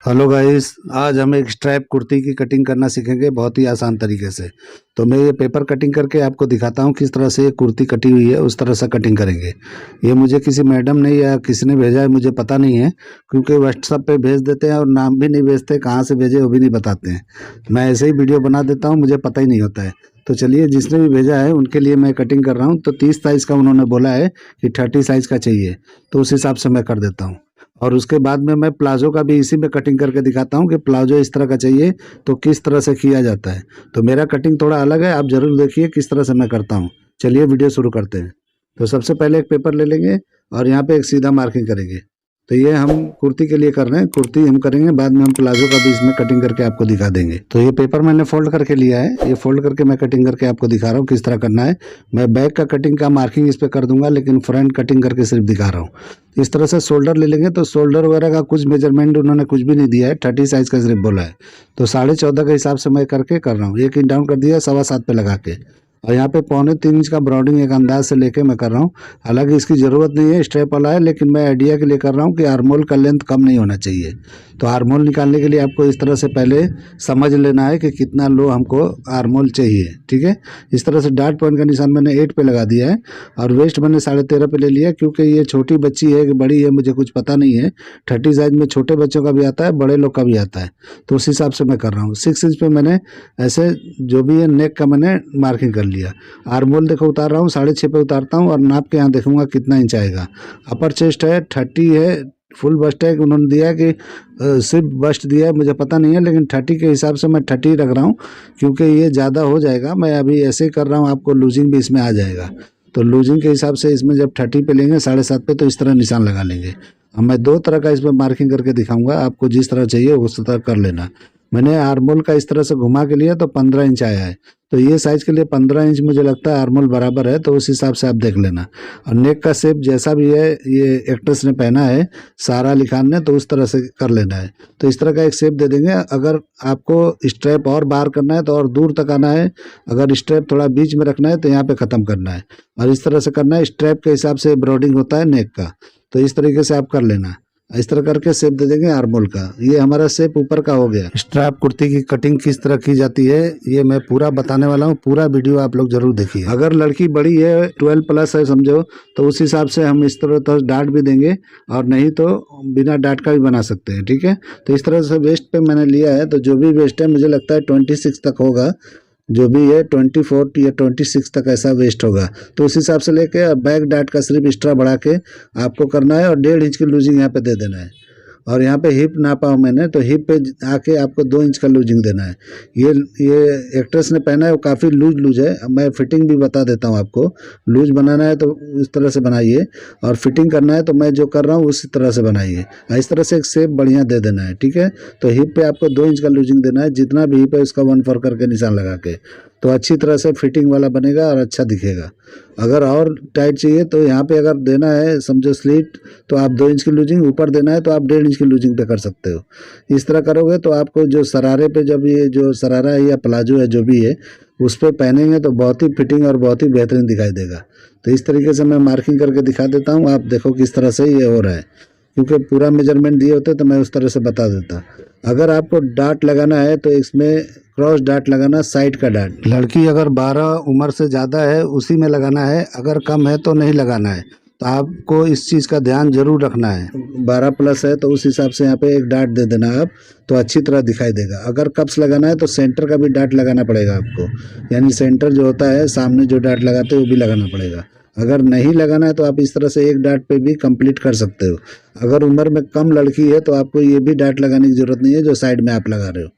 Hello guys, आज हम एक स्ट्रैप कुर्ती की कटिंग करना सीखेंगे बहुत ही आसान तरीके से। तो मैं ये पेपर कटिंग करके आपको दिखाता हूँ किस तरह से ये कुर्ती कटी हुई है, उस तरह से कटिंग करेंगे। ये मुझे किसी मैडम ने या किसी ने भेजा है, मुझे पता नहीं है, क्योंकि व्हाट्सएप पे भेज देते हैं और नाम भी नहीं भेजते, कहाँ से भेजे वो भी नहीं बताते हैं। मैं ऐसे ही वीडियो बना देता हूँ, मुझे पता ही नहीं होता है। तो चलिए, जिसने भी भेजा है उनके लिए मैं कटिंग कर रहा हूँ। तो 30 साइज़ का उन्होंने बोला है कि 30 साइज़ का चाहिए, तो उस हिसाब से मैं कर देता हूँ। और उसके बाद में मैं प्लाज़ो का भी इसी में कटिंग करके दिखाता हूँ कि प्लाज़ो इस तरह का चाहिए तो किस तरह से किया जाता है। तो मेरा कटिंग थोड़ा अलग है, आप ज़रूर देखिए किस तरह से मैं करता हूँ। चलिए वीडियो शुरू करते हैं। तो सबसे पहले एक पेपर ले लेंगे और यहाँ पे एक सीधा मार्किंग करेंगे। तो ये हम कुर्ती के लिए कर रहे हैं, कुर्ती हम करेंगे, बाद में हम प्लाज़ो का भी इसमें कटिंग करके आपको दिखा देंगे। तो ये पेपर मैंने फोल्ड करके लिया है, ये फोल्ड करके मैं कटिंग करके आपको दिखा रहा हूँ किस तरह करना है। मैं बैक का कटिंग का मार्किंग इस पर कर दूंगा, लेकिन फ्रंट कटिंग करके सिर्फ दिखा रहा हूँ। इस तरह से शोल्डर ले लेंगे। तो शोल्डर वगैरह का कुछ मेजरमेंट उन्होंने कुछ भी नहीं दिया है, 30 साइज का सिर्फ बोला है। तो 14.5 के हिसाब से मैं करके कर रहा हूँ। 1 इंच डाउन कर दिया 7.25 पे लगा के, और यहाँ पे 3.25 इंच का ब्रॉडिंग एक अंदाज से लेके मैं कर रहा हूँ। हालांकि इसकी ज़रूरत नहीं है, स्ट्रेप वाला है, लेकिन मैं आइडिया के लिए कर रहा हूँ कि आर्मोल का लेंथ कम नहीं होना चाहिए। तो आर्मोल निकालने के लिए आपको इस तरह से पहले समझ लेना है कि कितना लो हमको आर्मोल चाहिए। ठीक है, इस तरह से डॉट पॉइंट का निशान मैंने 8 पे लगा दिया है, और वेस्ट मैंने 13.5 पे ले लिया, क्योंकि ये छोटी बच्ची है कि बड़ी है मुझे कुछ पता नहीं है। 30 साइज में छोटे बच्चों का भी आता है, बड़े लोग का भी आता है, तो उस हिसाब से मैं कर रहा हूँ। 6 इंच पे मैंने ऐसे जो भी है नेक का मैंने मार्किंग कर लिया। आर्मोल देखो उतार रहा हूँ, 6.5 पे उतारता हूँ और नाप के यहाँ देखूंगा कितना इंच आएगा। अपर चेस्ट है 30 है, फुल बस्ट है, उन्होंने दिया है कि सिर्फ बस्ट दिया है, मुझे पता नहीं है, लेकिन 30 के हिसाब से मैं 30 रख रहा हूँ, क्योंकि ये ज़्यादा हो जाएगा। मैं अभी ऐसे ही कर रहा हूँ, आपको लूजिंग भी इसमें आ जाएगा। तो लूजिंग के हिसाब से इसमें जब 30 पे लेंगे 7.5 पे, तो इस तरह निशान लगा लेंगे। अब मैं 2 तरह का इसमें मार्किंग करके दिखाऊंगा, आपको जिस तरह चाहिए उस तरह कर लेना। मैंने आर्मोल का इस तरह से घुमा के लिया तो 15 इंच आया है। तो ये साइज के लिए 15 इंच मुझे लगता है आर्मोल बराबर है, तो उस हिसाब से आप देख लेना। और नेक का शेप जैसा भी है, ये एक्ट्रेस ने पहना है सारा अली खान ने, तो उस तरह से कर लेना है। तो इस तरह का एक शेप दे देंगे। अगर आपको स्ट्रैप और बाहर करना है तो और दूर तक आना है, अगर स्ट्रैप थोड़ा बीच में रखना है तो यहाँ पे ख़त्म करना है, और इस तरह से करना है। स्ट्रैप के हिसाब से ब्रॉडिंग होता है नेक का, तो इस तरीके से आप कर लेना। इस तरह करके शेप दे देंगे आर्मोल का। ये हमारा शेप ऊपर का हो गया। स्ट्रैप कुर्ती की कटिंग किस तरह की जाती है ये मैं पूरा बताने वाला हूँ, पूरा वीडियो आप लोग जरूर देखिए। अगर लड़की बड़ी है, 12 प्लस है समझो, तो उस हिसाब से हम इस तरह तो डाट भी देंगे, और नहीं तो बिना डाट का भी बना सकते हैं। ठीक है, तो इस तरह से वेस्ट पे मैंने लिया है। तो जो भी वेस्ट है मुझे लगता है 26 तक होगा, जो भी है 24 या 26 तक ऐसा वेस्ट होगा। तो उस हिसाब से लेके बैक डाट का सिर्फ एक्स्ट्रा बढ़ा के आपको करना है, और 1.5 इंच की लूजिंग यहाँ पे दे देना है। और यहाँ पे हिप नापा हूँ मैंने, तो हिप पे आके आपको 2 इंच का लूजिंग देना है। ये एक्ट्रेस ने पहना है, वो काफ़ी लूज है। अब मैं फिटिंग भी बता देता हूँ आपको। लूज बनाना है तो इस तरह से बनाइए, और फिटिंग करना है तो मैं जो कर रहा हूँ उसी तरह से बनाइए। इस तरह से एक शेप बढ़िया दे देना है। ठीक है, तो हिप पे आपको 2 इंच का लूजिंग देना है, जितना भी हिप है उसका 1/4 करके निशान लगा के, तो अच्छी तरह से फिटिंग वाला बनेगा और अच्छा दिखेगा। अगर और टाइट चाहिए तो यहाँ पे अगर देना है समझो स्लीट, तो आप 2 इंच की लूजिंग, ऊपर देना है तो आप 1.5 इंच की लूजिंग पे कर सकते हो। इस तरह करोगे तो आपको जो शरारे पे, जब ये जो शरारा है या प्लाजो है जो भी है, उस पर पहनेंगे तो बहुत ही फिटिंग और बहुत ही बेहतरीन दिखाई देगा। तो इस तरीके से मैं मार्किंग करके दिखा देता हूँ, आप देखो किस तरह से ये हो रहा है, क्योंकि पूरा मेजरमेंट दिए होते तो मैं उस तरह से बता देता। अगर आपको डाट लगाना है तो इसमें क्रॉस डाट लगाना, साइड का डाट। लड़की अगर 12 उम्र से ज़्यादा है उसी में लगाना है, अगर कम है तो नहीं लगाना है। तो आपको इस चीज़ का ध्यान जरूर रखना है। 12 प्लस है तो उस हिसाब से यहाँ पे एक डाट दे देना आप, तो अच्छी तरह दिखाई देगा। अगर कप्स लगाना है तो सेंटर का भी डाट लगाना पड़ेगा आपको, यानी सेंटर जो होता है सामने जो डाट लगाते हैं वो भी लगाना पड़ेगा। अगर नहीं लगाना है तो आप इस तरह से एक डाट पे भी कंप्लीट कर सकते हो। अगर उम्र में कम लड़की है तो आपको ये भी डाट लगाने की ज़रूरत नहीं है जो साइड में आप लगा रहे हो।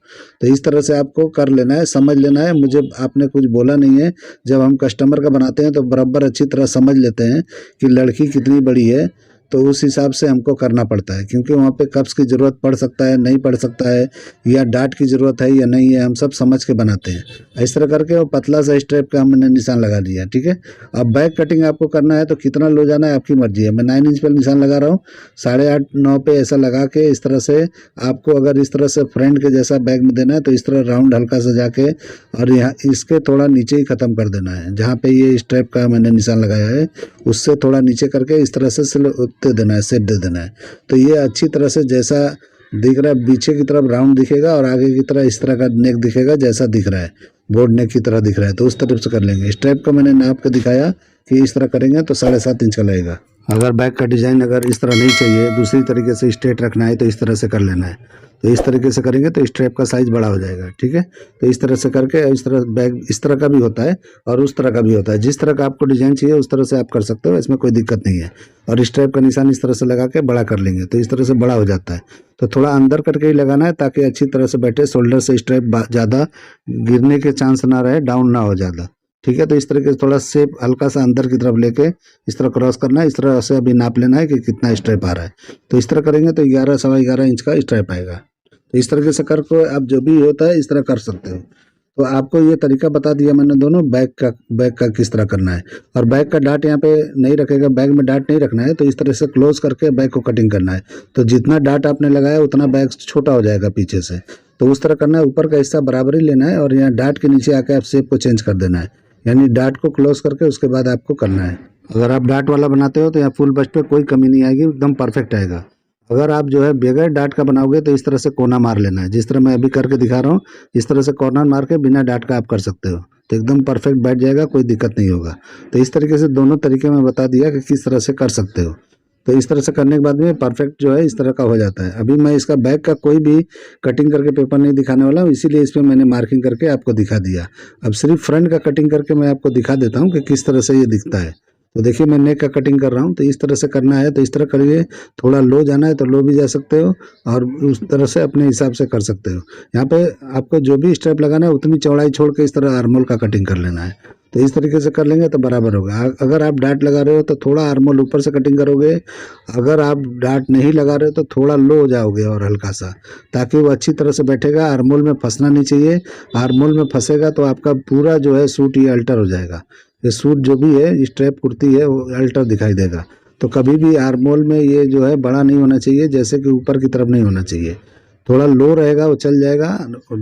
तो इस तरह से आपको कर लेना है, समझ लेना है। मुझे आपने कुछ बोला नहीं है, जब हम कस्टमर का बनाते हैं तो बराबर अच्छी तरह समझ लेते हैं कि लड़की कितनी बड़ी है, तो उस हिसाब से हमको करना पड़ता है, क्योंकि वहाँ पे कप्स की ज़रूरत पड़ सकता है, नहीं पड़ सकता है, या डाट की ज़रूरत है या नहीं है, हम सब समझ के बनाते हैं। इस तरह करके वो पतला सा स्ट्रेप का हमने निशान लगा दिया। ठीक है, अब बैक कटिंग आपको करना है तो कितना लो जाना है आपकी मर्जी है। मैं 9 इंच पर निशान लगा रहा हूँ, 8.5 9 पे ऐसा लगा के इस तरह से आपको, अगर इस तरह से फ्रंट के जैसा बैक में देना है तो इस तरह राउंड हल्का सा जाके, और यहाँ इसके थोड़ा नीचे ही ख़त्म कर देना है। जहाँ पे ये स्ट्रेप का मैंने निशान लगाया है उससे थोड़ा नीचे करके इस तरह से दे देना है, शेप दे देना है। तो ये अच्छी तरह से जैसा दिख रहा है, पीछे की तरफ राउंड दिखेगा और आगे की तरह इस तरह का नेक दिखेगा जैसा दिख रहा है, बोर्ड नेक की तरह दिख रहा है, तो उस तरफ से कर लेंगे। स्ट्रैप का मैंने नाप के दिखाया कि इस तरह करेंगे तो 7.5 इंच का लगेगा। अगर बैक का डिज़ाइन अगर इस तरह नहीं चाहिए, दूसरी तरीके से स्ट्रेट रखना है तो इस तरह से कर लेना है। तो इस तरीके से करेंगे तो स्ट्रैप का साइज़ बड़ा हो जाएगा, ठीक है। तो इस तरह से करके इस तरह बैग इस तरह का भी होता है और उस तरह का भी होता है। जिस तरह का आपको डिज़ाइन चाहिए उस तरह से आप कर सकते हो, इसमें कोई दिक्कत नहीं है। और स्ट्रैप का निशान इस तरह से लगा के बड़ा कर लेंगे तो इस तरह से बड़ा हो जाता है। तो थोड़ा अंदर करके ही लगाना है ताकि अच्छी तरह से बैठे, शोल्डर से स्ट्रैप ज़्यादा गिरने के चांस ना रहे, डाउन ना हो ज़्यादा, ठीक है। तो इस तरीके से थोड़ा शेप हल्का सा अंदर की तरफ लेके इस तरह क्रॉस करना है। इस तरह से अभी नाप लेना है कि कितना स्ट्रैप आ रहा है। तो इस तरह करेंगे तो 11 सवा 11 इंच का स्ट्रैप आएगा। तो इस तरीके से करके आप जो भी होता है इस तरह कर सकते हो। तो आपको ये तरीका बता दिया मैंने दोनों, बैक का किस तरह करना है। और बैक का डाट यहाँ पे नहीं रखेगा, बैक में डाट नहीं रखना है, तो इस तरह से क्लोज करके बैक को कटिंग करना है। तो जितना डाट आपने लगाया उतना बैक छोटा हो जाएगा पीछे से, तो उस तरह करना है। ऊपर का हिस्सा बराबर ही लेना है और यहाँ डाट के नीचे आके आप शेप को चेंज कर देना है, यानी डाट को क्लोज करके उसके बाद आपको करना है। अगर आप डाट वाला बनाते हो तो यहाँ फुल बस्ट पे कोई कमी नहीं आएगी, एकदम परफेक्ट आएगा। अगर आप जो है बगैर डाट का बनाओगे तो इस तरह से कोना मार लेना है, जिस तरह मैं अभी करके दिखा रहा हूँ इस तरह से कॉर्नर मार के बिना डाट का आप कर सकते हो, तो एकदम परफेक्ट बैठ जाएगा, कोई दिक्कत नहीं होगा। तो इस तरीके से दोनों तरीके में बता दिया कि किस तरह से कर सकते हो। तो इस तरह से करने के बाद में परफेक्ट जो है इस तरह का हो जाता है। अभी मैं इसका बैक का कोई भी कटिंग करके पेपर नहीं दिखाने वाला हूँ, इसीलिए इस पर मैंने मार्किंग करके आपको दिखा दिया। अब सिर्फ फ्रंट का कटिंग करके मैं आपको दिखा देता हूँ कि किस तरह से ये दिखता है। तो देखिए मैं नेक का कटिंग कर रहा हूँ, तो इस तरह से करना है तो इस तरह करिए। थोड़ा लो जाना है तो लो भी जा सकते हो और उस तरह से अपने हिसाब से कर सकते हो। यहाँ पे आपको जो भी स्टेप लगाना है उतनी चौड़ाई छोड़ के इस तरह आर्मोल का कटिंग कर लेना है। तो इस तरीके से कर लेंगे तो बराबर होगा। अगर आप डाट लगा रहे हो तो थोड़ा आर्मोल ऊपर से कटिंग करोगे, अगर आप डाट नहीं लगा रहे हो तो थोड़ा लो हो जाओगे और हल्का सा, ताकि वो अच्छी तरह से बैठेगा। आर्मोल में फंसना नहीं चाहिए, आर्मोल में फंसेगा तो आपका पूरा जो है सूट ये अल्टर हो जाएगा। ये सूट जो भी है स्ट्रैप कुर्ती है वो अल्टर दिखाई देगा। तो कभी भी आर्मोल में ये जो है बड़ा नहीं होना चाहिए, जैसे कि ऊपर की तरफ नहीं होना चाहिए, थोड़ा लो रहेगा वो चल जाएगा।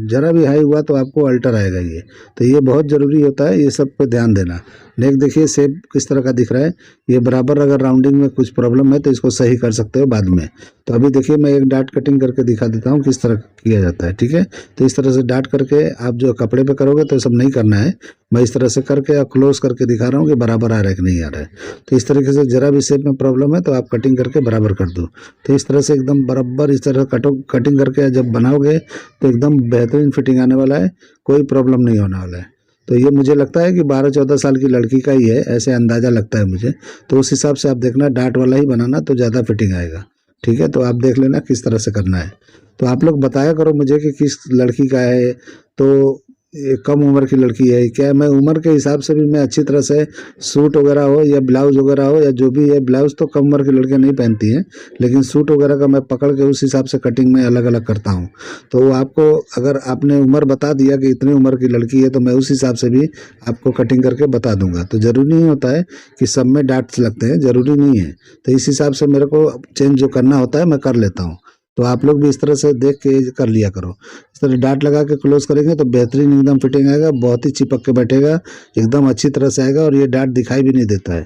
जरा भी हाई हुआ तो आपको अल्टर आएगा ये, तो ये बहुत ज़रूरी होता है, ये सब पे ध्यान देना। नेक देखिए शेप किस तरह का दिख रहा है, ये बराबर। अगर राउंडिंग में कुछ प्रॉब्लम है तो इसको सही कर सकते हो बाद में। तो अभी देखिए मैं एक डाट कटिंग करके दिखा देता हूँ किस तरह किया जाता है, ठीक है। तो इस तरह से डाट करके आप जो कपड़े पे करोगे तो सब नहीं करना है, मैं इस तरह से करके और क्लोज करके दिखा रहा हूँ कि बराबर आ रहा है कि नहीं आ रहा है। तो इस तरीके से जरा भी शेप में प्रॉब्लम है तो आप कटिंग करके बराबर कर दो। तो इस तरह से एकदम बराबर इस तरह कटिंग करके जब बनाओगे तो एकदम बेहतरीन फिटिंग आने वाला है, कोई प्रॉब्लम नहीं होने वाला है। तो ये मुझे लगता है कि 12-14 साल की लड़की का ही है, ऐसे अंदाज़ा लगता है मुझे। तो उस हिसाब से आप देखना, डाट वाला ही बनाना तो ज़्यादा फिटिंग आएगा, ठीक है। तो आप देख लेना किस तरह से करना है। तो आप लोग बताया करो मुझे कि किस लड़की का है, तो ये कम उम्र की लड़की है क्या। मैं उम्र के हिसाब से भी मैं अच्छी तरह से सूट वगैरह हो या ब्लाउज वगैरह हो या जो भी है, ब्लाउज तो कम उम्र की लड़कियां नहीं पहनती हैं, लेकिन सूट वगैरह का मैं पकड़ के उस हिसाब से कटिंग में अलग अलग करता हूँ। तो आपको अगर आपने उम्र बता दिया कि इतनी उम्र की लड़की है तो मैं उस हिसाब से भी आपको कटिंग करके बता दूंगा। तो ज़रूरी नहीं होता है कि सब में डाट्स लगते हैं, ज़रूरी नहीं है। तो इस हिसाब से मेरे को चेंज जो करना होता है मैं कर लेता हूँ। तो आप लोग भी इस तरह से देख के कर लिया करो। इस तरह डाट लगा के क्लोज करेंगे तो बेहतरीन एकदम फिटिंग आएगा, बहुत ही चिपक के बैठेगा, एकदम अच्छी तरह से आएगा और ये डाट दिखाई भी नहीं देता है।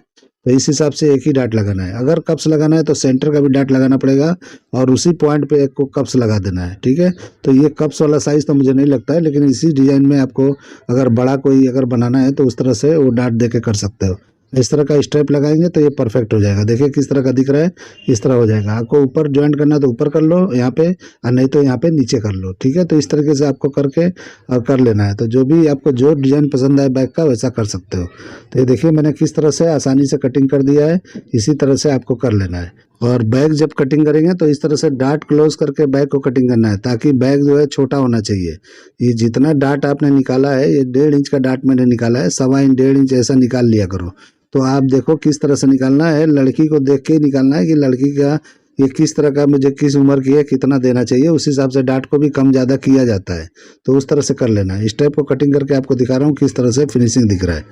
तो इस हिसाब से एक ही डाट लगाना है। अगर कप्स लगाना है तो सेंटर का भी डाट लगाना पड़ेगा और उसी पॉइंट पे एक को कप्स लगा देना है, ठीक है। तो ये कप्स वाला साइज़ तो मुझे नहीं लगता है, लेकिन इसी डिज़ाइन में आपको अगर बड़ा कोई अगर बनाना है तो उस तरह से वो डाट दे के कर सकते हो। इस तरह का स्ट्रैप लगाएंगे तो ये परफेक्ट हो जाएगा। देखिए किस तरह का दिख रहा है, इस तरह हो जाएगा। आपको ऊपर ज्वाइंट करना है तो ऊपर कर लो यहाँ पे, और नहीं तो यहाँ पे नीचे कर लो, ठीक है। तो इस तरीके से आपको करके और कर लेना है। तो जो भी आपको जो डिज़ाइन पसंद आए बैक का वैसा कर सकते हो। तो ये देखिए मैंने किस तरह से आसानी से कटिंग कर दिया है, इसी तरह से आपको कर लेना है। और बैग जब कटिंग करेंगे तो इस तरह से डाट क्लोज करके बैग को कटिंग करना है, ताकि बैग जो है छोटा होना चाहिए। ये जितना डाट आपने निकाला है, ये 1.5 इंच का डाट मैंने निकाला है, 1.25 इंच 1.5 इंच ऐसा निकाल लिया करो। तो आप देखो किस तरह से निकालना है, लड़की को देख के ही निकालना है कि लड़की का ये किस तरह का, मुझे किस उम्र की है, कितना देना चाहिए, उस हिसाब से डाट को भी कम ज़्यादा किया जाता है। तो उस तरह से कर लेना है। इस टाइप को कटिंग करके आपको दिखा रहा हूँ किस तरह से फिनिशिंग दिख रहा है।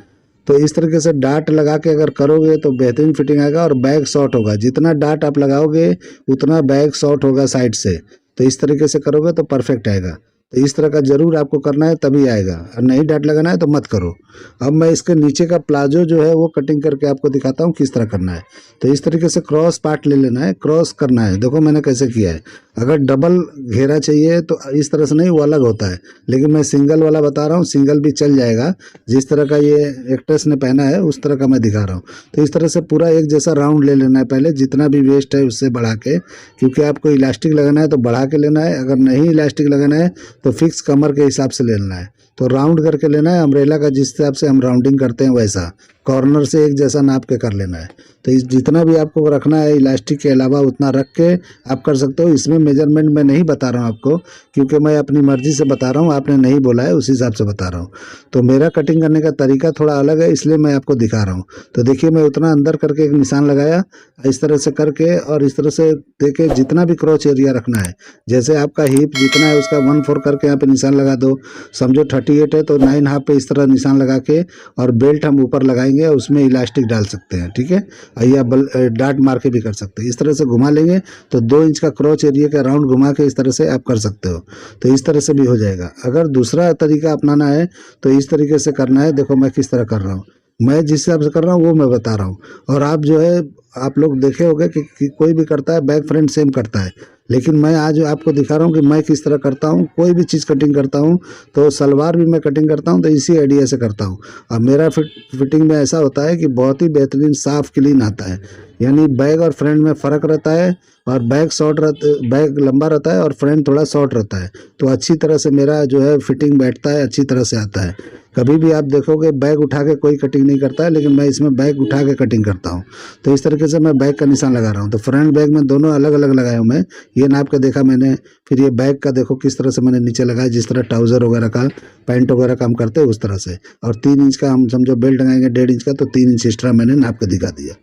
तो इस तरीके से डाट लगा के अगर करोगे तो बेहतरीन फिटिंग आएगा और बैग शॉर्ट होगा। जितना डाट आप लगाओगे उतना बैग शॉर्ट होगा साइड से। तो इस तरीके से करोगे तो परफेक्ट आएगा। तो इस तरह का ज़रूर आपको करना है, तभी आएगा, और नहीं डॉट लगाना है तो मत करो। अब मैं इसके नीचे का प्लाजो जो है वो कटिंग करके आपको दिखाता हूँ किस तरह करना है। तो इस तरीके से क्रॉस पार्ट ले लेना है, क्रॉस करना है। देखो मैंने कैसे किया है। अगर डबल घेरा चाहिए तो इस तरह से नहीं, वो अलग होता है, लेकिन मैं सिंगल वाला बता रहा हूँ, सिंगल भी चल जाएगा। जिस तरह का ये एक्ट्रेस ने पहना है उस तरह का मैं दिखा रहा हूँ। तो इस तरह से पूरा एक जैसा राउंड ले लेना है पहले, जितना भी वेस्ट है उससे बढ़ा के, क्योंकि आपको इलास्टिक लगाना है तो बढ़ा के लेना है, अगर नहीं इलास्टिक लगाना है तो फिक्स कमर के हिसाब से लेना है। तो राउंड करके लेना है, अम्ब्रेला का जिस हिसाब से हम राउंडिंग करते हैं वैसा कॉर्नर से एक जैसा नाप के कर लेना है। तो इस जितना भी आपको रखना है इलास्टिक के अलावा उतना रख के आप कर सकते हो। इसमें मेजरमेंट मैं नहीं बता रहा हूँ आपको, क्योंकि मैं अपनी मर्जी से बता रहा हूँ, आपने नहीं बोला है उस हिसाब से बता रहा हूँ। तो मेरा कटिंग करने का तरीका थोड़ा अलग है, इसलिए मैं आपको दिखा रहा हूँ। तो देखिए मैं उतना अंदर करके एक निशान लगाया, इस तरह से करके, और इस तरह से देखिए जितना भी क्रॉच एरिया रखना है, जैसे आपका हिप जितना है उसका 1/4 करके यहाँ पे निशान लगा दो। समझो 38 है तो 9.5 पे इस तरह निशान लगा के, और बेल्ट हम ऊपर लगाएंगे, उसमें इलास्टिक डाल सकते हैं, ठीक है, या डाट मार के भी कर सकते हैं। इस तरह से घुमा लेंगे तो 2 इंच का क्रॉच एरिया का राउंड घुमा के इस तरह से आप कर सकते हो। तो इस तरह से भी हो जाएगा। अगर दूसरा तरीका अपनाना है तो इस तरीके से करना है। देखो मैं किस तरह कर रहा हूँ, मैं जिस हिसाब से कर रहा हूँ वो मैं बता रहा हूँ। और आप जो है, आप लोग देखे होंगे कि कोई भी करता है बैक फ्रंट सेम करता है, लेकिन मैं आज आपको दिखा रहा हूँ कि मैं किस तरह करता हूँ। कोई भी चीज़ कटिंग करता हूँ तो सलवार भी मैं कटिंग करता हूँ तो इसी आइडिया से करता हूँ। अब मेरा फिटिंग में ऐसा होता है कि बहुत ही बेहतरीन साफ क्लीन आता है, यानी बैक और फ्रंट में फ़र्क रहता है, और बैक लंबा रहता है और फ्रंट थोड़ा शॉर्ट रहता है। तो अच्छी तरह से मेरा जो है फिटिंग बैठता है, अच्छी तरह से आता है। कभी भी आप देखोगे बैग उठा के कोई कटिंग नहीं करता है, लेकिन मैं इसमें बैग उठा के कटिंग करता हूँ। तो इस तरीके से मैं बैग का निशान लगा रहा हूँ। तो फ्रंट बैग में दोनों अलग अलग लगाया हूँ मैं, ये नाप के देखा मैंने। फिर ये बैग का देखो किस तरह से मैंने नीचे लगाया, जिस तरह ट्राउज़र वगैरह का, पैंट वगैरह का हम करते हैं उस तरह से। और 3 इंच का हम समझो बेल्ट लगाएंगे, 1.5 इंच का, तो 3 इंच एक्स्ट्रा मैंने नाप के दिखा दिया।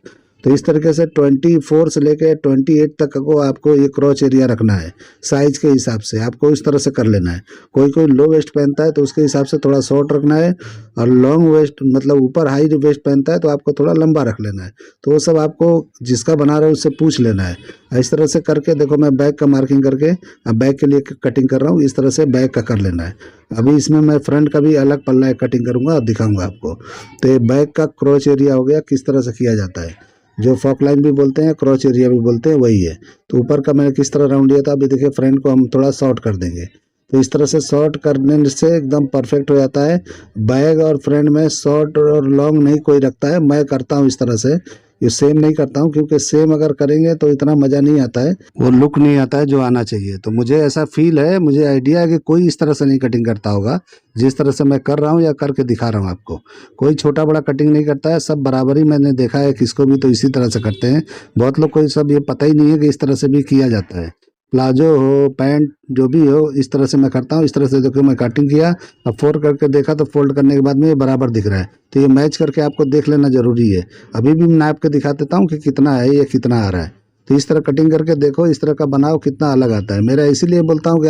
तो इस तरीके से 24 से लेके 28 तक को आपको ये क्रॉच एरिया रखना है। साइज के हिसाब से आपको इस तरह से कर लेना है। कोई कोई लो वेस्ट पहनता है तो उसके हिसाब से थोड़ा शॉर्ट रखना है, और लॉन्ग वेस्ट मतलब ऊपर हाई वेस्ट पहनता है तो आपको थोड़ा लंबा रख लेना है। तो वो सब आपको जिसका बना रहे हो उससे पूछ लेना है। इस तरह से करके देखो मैं बैक का मार्किंग करके अब बैक के लिए कटिंग कर रहा हूँ। इस तरह से बैक का कर लेना है। अभी इसमें मैं फ्रंट का भी अलग पल्ला कटिंग करूँगा और दिखाऊंगा आपको। तो ये बैक का क्रॉच एरिया हो गया, किस तरह से किया जाता है, जो फॉक लाइन भी बोलते हैं, क्रॉच एरिया भी बोलते हैं, वही है। तो ऊपर का मैंने किस तरह राउंड लिया था, अभी देखिए फ्रंट को हम थोड़ा शॉर्ट कर देंगे। तो इस तरह से शॉर्ट करने से एकदम परफेक्ट हो जाता है। बैग और फ्रंट में शॉर्ट और लॉन्ग नहीं कोई रखता है, मैं करता हूँ इस तरह से। ये सेम नहीं करता हूँ, क्योंकि सेम अगर करेंगे तो इतना मज़ा नहीं आता है, वो लुक नहीं आता है जो आना चाहिए। तो मुझे ऐसा फील है, मुझे आइडिया है कि कोई इस तरह से नहीं कटिंग करता होगा जिस तरह से मैं कर रहा हूँ या करके दिखा रहा हूँ आपको। कोई छोटा बड़ा कटिंग नहीं करता है, सब बराबर ही मैंने देखा है किसको भी, तो इसी तरह से करते हैं। बहुत लोग को सब ये पता ही नहीं है कि इस तरह से भी किया जाता है। प्लाजो हो, पैंट जो भी हो, इस तरह से मैं करता हूँ। इस तरह से देखो मैं कटिंग किया, अब फोल्ड करके देखा तो फोल्ड करने के बाद में ये बराबर दिख रहा है। तो ये मैच करके आपको देख लेना जरूरी है। अभी भी मैं नाप के दिखा देता हूँ कि कितना है या कितना आ रहा है। तो इस तरह कटिंग करके देखो, इस तरह का बनाओ, कितना अलग आता है। मेरा इसीलिए बोलता हूँ कि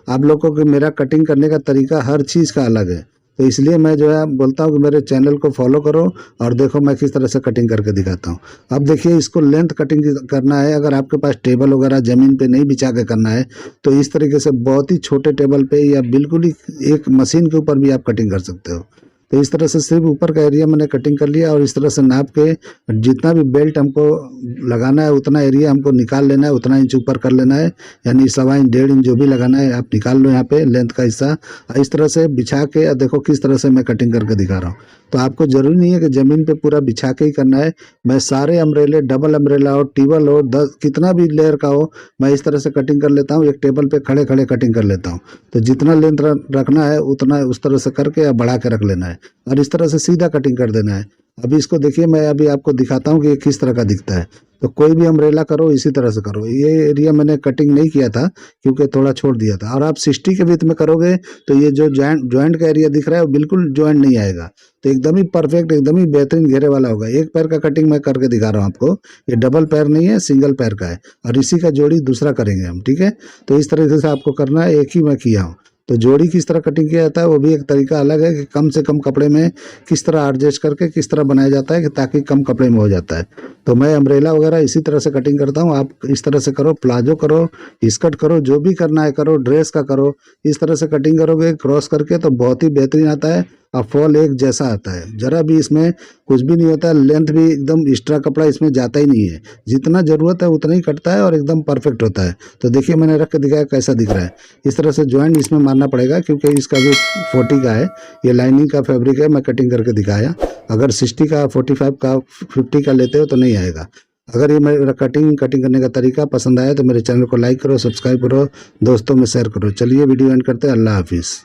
आप लोगों को कि मेरा कटिंग करने का तरीका हर चीज़ का अलग है। तो इसलिए मैं जो है बोलता हूँ कि मेरे चैनल को फॉलो करो और देखो मैं किस तरह से कटिंग करके दिखाता हूँ। अब देखिए इसको लेंथ कटिंग करना है। अगर आपके पास टेबल वगैरह ज़मीन पे नहीं बिछा के करना है तो इस तरीके से बहुत ही छोटे टेबल पे या बिल्कुल ही एक मशीन के ऊपर भी आप कटिंग कर सकते हो। तो इस तरह से सिर्फ ऊपर का एरिया मैंने कटिंग कर लिया, और इस तरह से नाप के जितना भी बेल्ट हमको लगाना है उतना एरिया हमको निकाल लेना है, उतना इंच ऊपर कर लेना है। यानी 1.25 इंच 1.5 इंच जो भी लगाना है आप निकाल लो यहाँ पे लेंथ का हिस्सा। इस तरह से बिछा के देखो किस तरह से मैं कटिंग करके दिखा रहा हूँ। तो आपको ज़रूरी नहीं है कि ज़मीन पे पूरा बिछा के ही करना है। मैं सारे अम्ब्रेले, डबल अम्ब्रेला हो, टेबल हो, 10 कितना भी लेयर का हो, मैं इस तरह से कटिंग कर लेता हूँ। एक टेबल पे खड़े खड़े कटिंग कर लेता हूँ। तो जितना लेंथ रखना है उतना उस तरह से करके या बढ़ा के रख लेना है, और इस तरह से सीधा कटिंग कर देना है। अभी इसको देखिए, मैं अभी आपको दिखाता हूँ कि ये किस तरह का दिखता है। तो कोई भी अम्ब्रेला करो इसी तरह से करो। ये एरिया मैंने कटिंग नहीं किया था क्योंकि थोड़ा छोड़ दिया था। और आप 60 के विथ में करोगे तो ये जो जॉइंट का एरिया दिख रहा है वो बिल्कुल जॉइंट नहीं आएगा। तो एकदम ही परफेक्ट, एकदम ही बेहतरीन घेरे वाला होगा। एक पैर का कटिंग मैं करके दिखा रहा हूँ आपको। ये डबल पैर नहीं है, सिंगल पैर का है, और इसी का जोड़ी दूसरा करेंगे हम, ठीक है। तो इस तरीके से आपको करना है, एक ही मैं किया हूँ। तो जोड़ी किस तरह कटिंग किया जाता है वो भी एक तरीका अलग है कि कम से कम कपड़े में किस तरह एडजस्ट करके किस तरह बनाया जाता है कि ताकि कम कपड़े में हो जाता है। तो मैं अम्ब्रेला वगैरह इसी तरह से कटिंग करता हूँ। आप इस तरह से करो, प्लाजो करो, स्कर्ट करो, जो भी करना है करो, ड्रेस का करो, इस तरह से कटिंग करोगे क्रॉस करके तो बहुत ही बेहतरीन आता है और फॉल एक जैसा आता है। जरा भी इसमें कुछ भी नहीं होता है, लेंथ भी एकदम एक्स्ट्रा कपड़ा इसमें जाता ही नहीं है, जितना ज़रूरत है उतना ही कटता है और एकदम परफेक्ट होता है। तो देखिए मैंने रख के दिखाया कैसा दिख रहा है। इस तरह से ज्वाइंट इसमें मारना पड़ेगा क्योंकि इसका जो 40 का है ये लाइनिंग का फैब्रिक है, मैं कटिंग करके दिखाया। अगर 60 का, 45 का, 50 का लेते हो तो नहीं आएगा। अगर ये मेरा कटिंग करने का तरीका पसंद आया तो मेरे चैनल को लाइक करो, सब्सक्राइब करो, दोस्तों में शेयर करो। चलिए वीडियो एंड करते हैं। अल्लाह हाफिज़।